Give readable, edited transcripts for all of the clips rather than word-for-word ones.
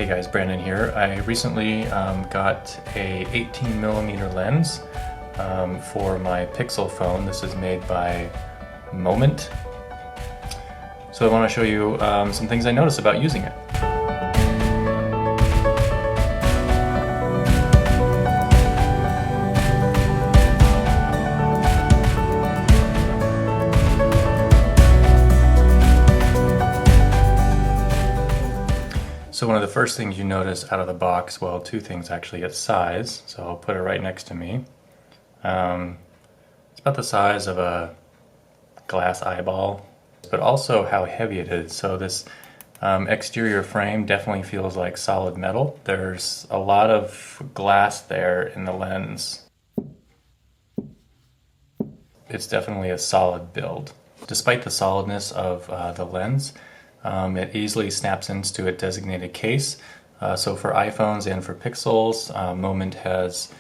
Hey guys, Brandon here. I recently got a 18mm lens for my Pixel phone. This is made by Moment. So I want to show you some things I noticed about using it. So one of the first things you notice out of the box, well, two things actually, it's size. So I'll put it right next to me. It's about the size of a glass eyeball, but also how heavy it is. So this exterior frame definitely feels like solid metal. There's a lot of glass there in the lens. It's definitely a solid build. Despite the solidness of the lens, it easily snaps into a designated case. So for iPhones and for Pixels, Moment has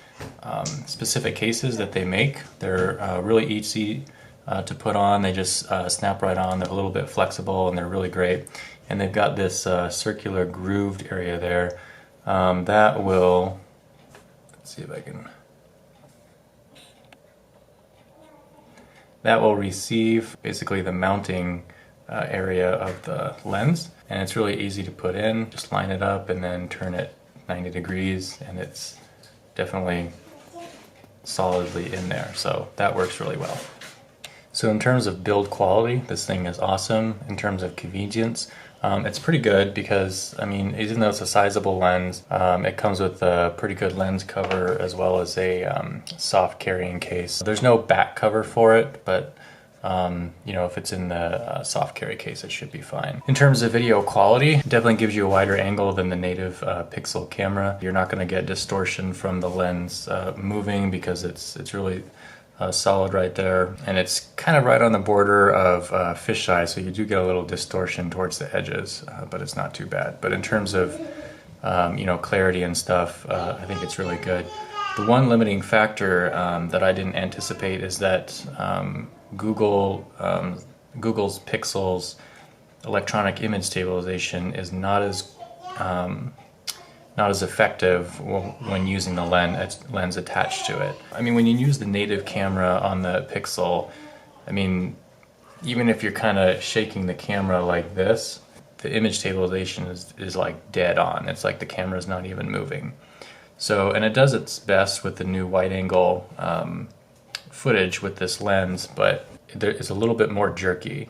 specific cases that they make. They're really easy to put on. They just snap right on. They're a little bit flexible and they're really great. And they've got this circular grooved area there that will, let's see if I can, that will receive basically the mounting area of the lens, and it's really easy to put in. Just line it up and then turn it 90 degrees and it's definitely solidly in there, so that works really well. So in terms of build quality, this thing is awesome. In terms of convenience, it's pretty good because, I mean, even though it's a sizable lens, it comes with a pretty good lens cover as well as a soft carrying case. There's no back cover for it, but you know, if it's in the soft carry case, it should be fine. In terms of video quality, it definitely gives you a wider angle than the native Pixel camera. You're not going to get distortion from the lens moving because it's really solid right there, and it's kind of right on the border of fisheye, so you do get a little distortion towards the edges, but it's not too bad. But in terms of you know, clarity and stuff, I think it's really good. The one limiting factor that I didn't anticipate is that Google's Pixel's electronic image stabilization is not as effective when using the lens attached to it. I mean, when you use the native camera on the Pixel, I mean, even if you're kind of shaking the camera like this, the image stabilization is like dead on. It's like the camera's not even moving. So, and it does its best with the new wide angle footage with this lens, but it's a little bit more jerky.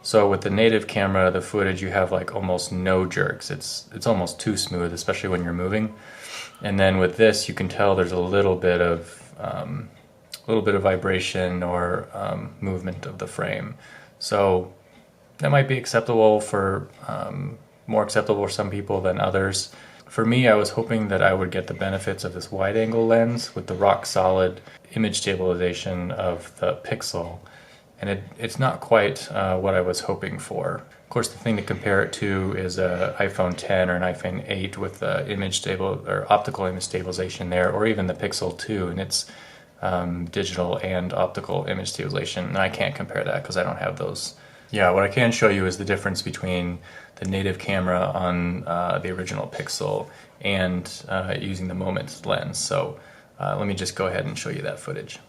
So with the native camera, the footage, you have like almost no jerks. It's almost too smooth, especially when you're moving. And then with this, you can tell there's a little bit of vibration or movement of the frame. So that might be acceptable for more acceptable for some people than others. For me, I was hoping that I would get the benefits of this wide-angle lens with the rock-solid image stabilization of the Pixel, and it's not quite what I was hoping for. Of course, the thing to compare it to is an iPhone 10 or an iPhone 8 with optical image stabilization there, or even the Pixel 2 and its digital and optical image stabilization. And I can't compare that because I don't have those. Yeah, what I can show you is the difference between the native camera on the original Pixel and using the Moment lens. So let me just go ahead and show you that footage.